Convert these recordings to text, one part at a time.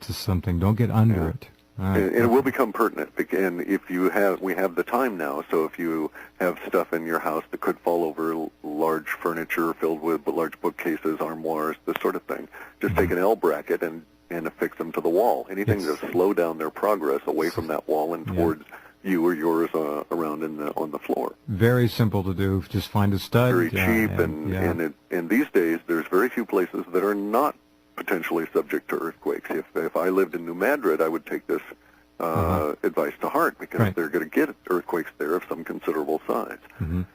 to something. Don't get under it. All right. And it will become pertinent. And if you have, we have the time now, so if you have stuff in your house that could fall over, large furniture filled with large bookcases, armoires, this sort of thing, just take an L bracket and affix them to the wall. Anything to slow down their progress away from that wall and towards you or yours around on the floor. Very simple to do. Just find a stud. Very cheap, and these days there's very few places that are not potentially subject to earthquakes. If I lived in New Madrid, I would take this advice to heart, because they're going to get earthquakes there of some considerable size. You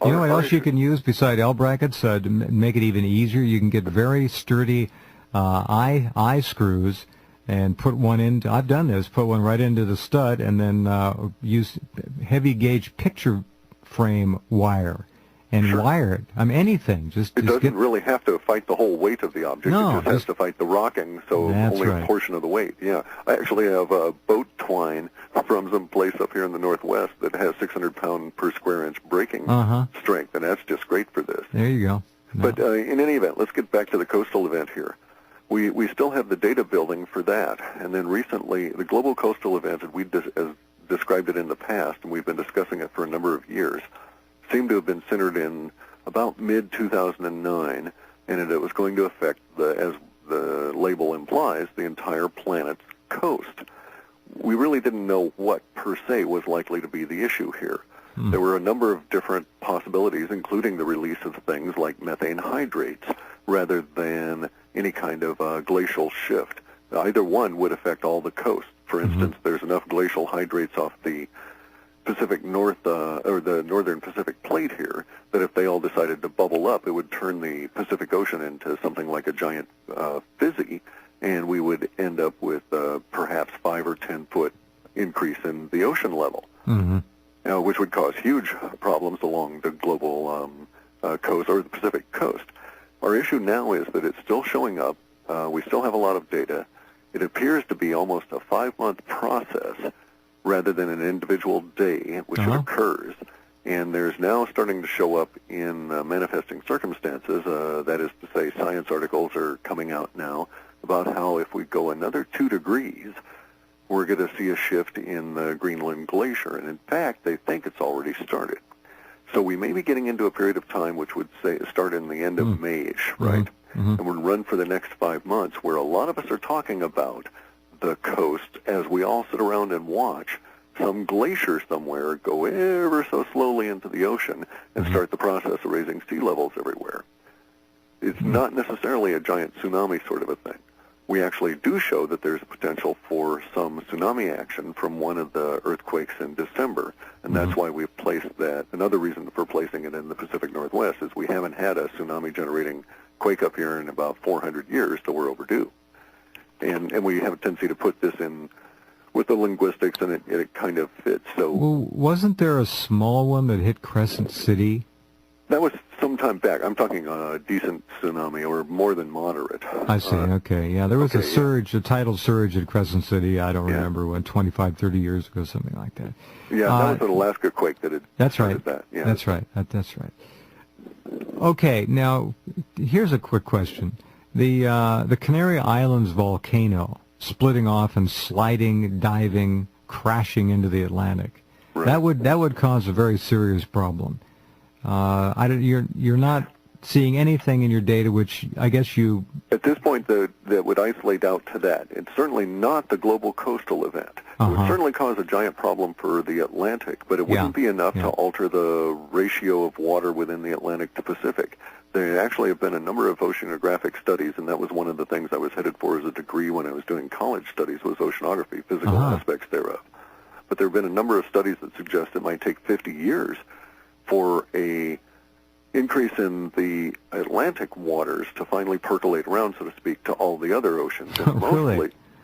know what else you can use beside L brackets to make it even easier? You can get very sturdy eye screws and put one in. I've done this. Put one right into the stud, and then use heavy gauge picture frame wire. And wire it. I mean, anything. It doesn't really have to fight the whole weight of the object. No, it just has to fight the rocking, so only a portion of the weight. Yeah. I actually have a boat twine from some place up here in the Northwest that has 600-pound per square inch breaking strength, and that's just great for this. There you go. No. But in any event, let's get back to the coastal event here. We still have the data building for that, and then recently the global coastal event, as we described it in the past, and we've been discussing it for a number of years, seemed to have been centered in about mid-2009, and it was going to affect, as the label implies, the entire planet's coast. We really didn't know what, per se, was likely to be the issue here. There were a number of different possibilities, including the release of things like methane hydrates, rather than any kind of glacial shift. Either one would affect all the coast. For instance, there's enough glacial hydrates off the Pacific North, or the northern Pacific plate here, that if they all decided to bubble up, it would turn the Pacific Ocean into something like a giant fizzy, and we would end up with perhaps 5 or 10 foot increase in the ocean level, which would cause huge problems along the global coast, or the Pacific coast. Our issue now is that it's still showing up. We still have a lot of data. It appears to be almost a 5-month process, rather than an individual day, which it occurs. And there's now starting to show up in manifesting circumstances, that is to say, science articles are coming out now about how if we go another 2 degrees, we're going to see a shift in the Greenland glacier. And in fact, they think it's already started. So we may be getting into a period of time which would start in the end of May-ish, right? And would run for the next 5 months, where a lot of us are talking about the coast as we all sit around and watch some glacier somewhere go ever so slowly into the ocean and start the process of raising sea levels everywhere. It's not necessarily a giant tsunami sort of a thing. We actually do show that there's potential for some tsunami action from one of the earthquakes in December, and that's why we've placed that. Another reason for placing it in the Pacific Northwest is we haven't had a tsunami-generating quake up here in about 400 years, so we're overdue. And we have a tendency to put this in with the linguistics, and it kind of fits. So, well, wasn't there a small one that hit Crescent City? That was some time back. I'm talking a decent tsunami, or more than moderate. I see. Okay. Yeah, there was a surge, a tidal surge at Crescent City. I don't remember when, 25, 30 years ago, something like that. Yeah, that was an Alaska quake that had started that. Yeah. That's right. That's right. Okay. Now, here's a quick question. The Canary Islands volcano splitting off and sliding, diving, crashing into the Atlantic. Right. That would cause a very serious problem. You're not seeing anything in your data which I guess you... At this point, that would isolate out to that. It's certainly not the global coastal event. It would certainly cause a giant problem for the Atlantic, but it wouldn't be enough to alter the ratio of water within the Atlantic to Pacific. There actually have been a number of oceanographic studies, and that was one of the things I was headed for as a degree when I was doing college studies, was oceanography, physical aspects thereof. But there have been a number of studies that suggest it might take 50 years for a increase in the Atlantic waters to finally percolate around, so to speak, to all the other oceans.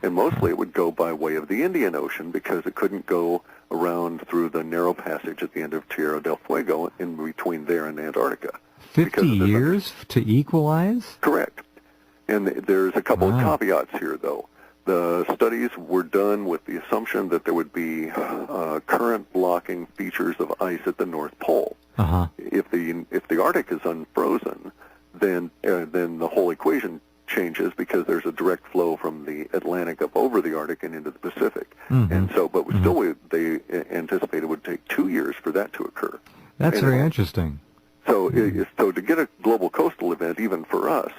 And mostly it would go by way of the Indian Ocean, because it couldn't go around through the narrow passage at the end of Tierra del Fuego in between there and Antarctica. 50 years to equalize? Correct. And there's a couple of caveats here, though. The studies were done with the assumption that there would be current-blocking features of ice at the North Pole. If the Arctic is unfrozen, then the whole equation changes because there's a direct flow from the Atlantic up over the Arctic and into the Pacific. Mm-hmm. And so, but still, they anticipated it would take 2 years for that to occur. That's very interesting. So, so to get a global coastal event, even for us,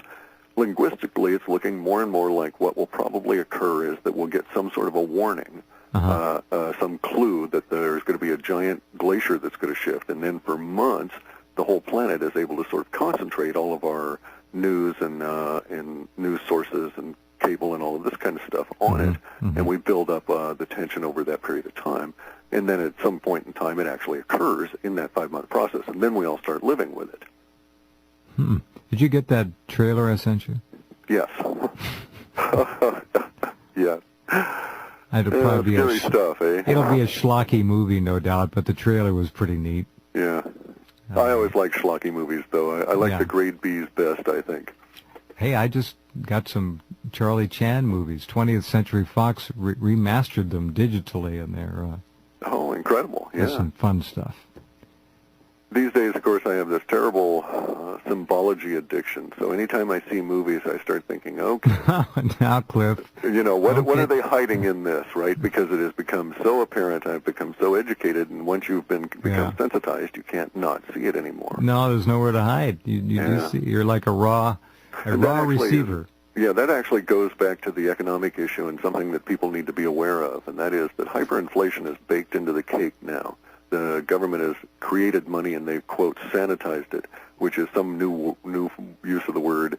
linguistically, it's looking more and more like what will probably occur is that we'll get some sort of a warning, some clue that there's going to be a giant glacier that's going to shift, and then for months, the whole planet is able to sort of concentrate all of our news and news sources and cable and all of this kind of stuff on it, and we build up the tension over that period of time. And then at some point in time, it actually occurs in that 5-month process, and then we all start living with it. Did you get that trailer I sent you? Yes. Yeah. It'll probably be scary stuff, eh? It'll be a schlocky movie, no doubt, but the trailer was pretty neat. Yeah. I always like schlocky movies, though. I like the grade B's best, I think. Hey, I just got some Charlie Chan movies. 20th Century Fox remastered them digitally, and they're... Oh, incredible, yeah. There's some fun stuff. These days, of course, I have this terrible symbology addiction. So anytime I see movies, I start thinking, okay. Now, Clif. You know, what are they hiding in this, right? Because it has become so apparent. I've become so educated, and once you've become sensitized, you can't not see it anymore. No, there's nowhere to hide. You do see, you're like a raw receiver. Yeah, that actually goes back to the economic issue and something that people need to be aware of, and that is that hyperinflation is baked into the cake now. The government has created money and they've, quote, sanitized it, which is some new use of the word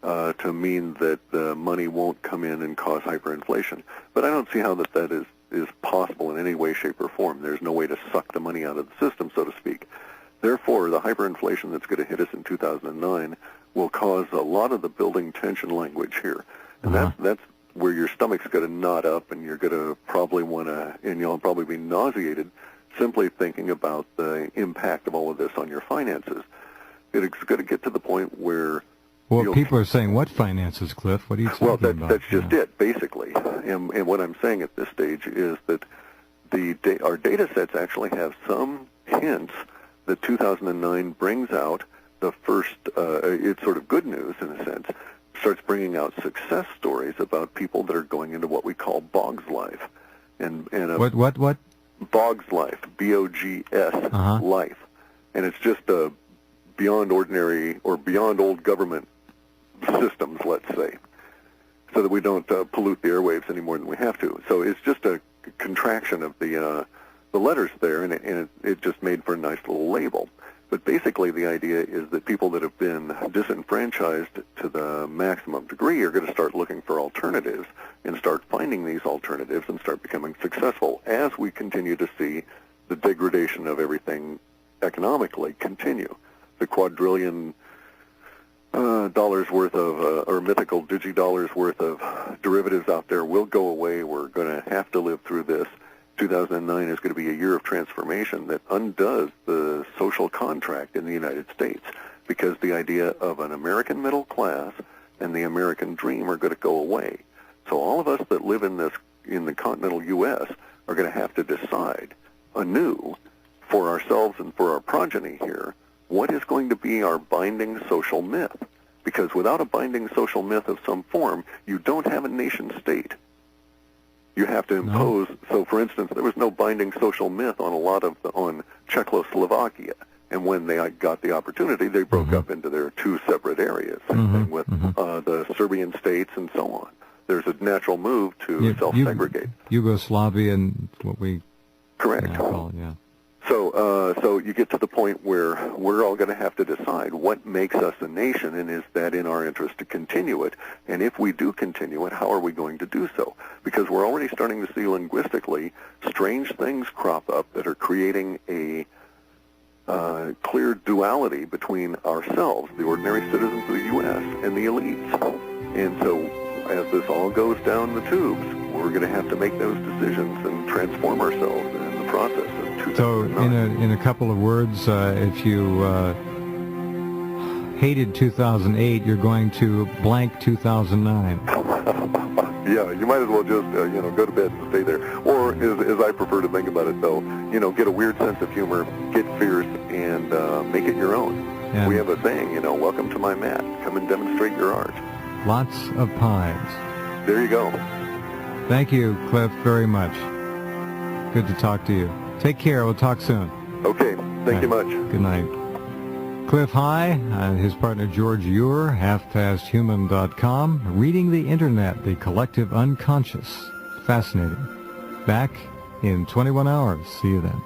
to mean that the money won't come in and cause hyperinflation. But I don't see how that is possible in any way, shape, or form. There's no way to suck the money out of the system, so to speak. Therefore, the hyperinflation that's going to hit us in 2009 will cause a lot of the building tension language here. And that's where your stomach's going to knot up, and you're going to probably and you'll probably be nauseated simply thinking about the impact of all of this on your finances. It's going to get to the point where... Well, people are saying, what finances, Clif? What are you talking about? Well, that's just it, basically. And what I'm saying at this stage is that our data sets actually have some hints that 2009 brings out the first, it's sort of good news in a sense, starts bringing out success stories about people that are going into what we call Bog's life. What? Bog's life, B-O-G-S, life. And it's just a beyond ordinary or beyond old government systems, let's say, so that we don't pollute the airwaves any more than we have to. So it's just a contraction of the letters there, and it just made for a nice little label. But basically the idea is that people that have been disenfranchised to the maximum degree are going to start looking for alternatives and start finding these alternatives and start becoming successful as we continue to see the degradation of everything economically continue. The quadrillion dollars worth of, or mythical digidollars worth of derivatives out there will go away. We're going to have to live through this. 2009 is going to be a year of transformation that undoes the social contract in the United States, because the idea of an American middle class and the American dream are going to go away. So all of us that live in the continental U.S. are going to have to decide anew for ourselves and for our progeny here, what is going to be our binding social myth? Because without a binding social myth of some form, you don't have a nation state. You have to impose. So, for instance, there was no binding social myth on Czechoslovakia, and when they got the opportunity, they broke up into their two separate areas. Same thing with the Serbian states and so on. There's a natural move to self-segregate. Yugoslavia and what we correct call it, yeah. So you get to the point where we're all going to have to decide what makes us a nation, and is that in our interest to continue it? And if we do continue it, how are we going to do so? Because we're already starting to see linguistically strange things crop up that are creating a clear duality between ourselves, the ordinary citizens of the U.S., and the elites. And so as this all goes down the tubes, we're going to have to make those decisions and transform ourselves in the process. So, in a couple of words, if you hated 2008, you're going to blank 2009. Yeah, you might as well just go to bed and stay there. Or, as I prefer to think about it, though, get a weird sense of humor, get fierce, and make it your own. We have a saying, welcome to my mat. Come and demonstrate your art. lots of pies. There you go. Thank you, Clif, very much. Good to talk to you. Take care. We'll talk soon. Okay. Thank you much. Good night. Clif High and his partner George Ure, halfpasthuman.com, reading the Internet, the collective unconscious. Fascinating. Back in 21 hours. See you then.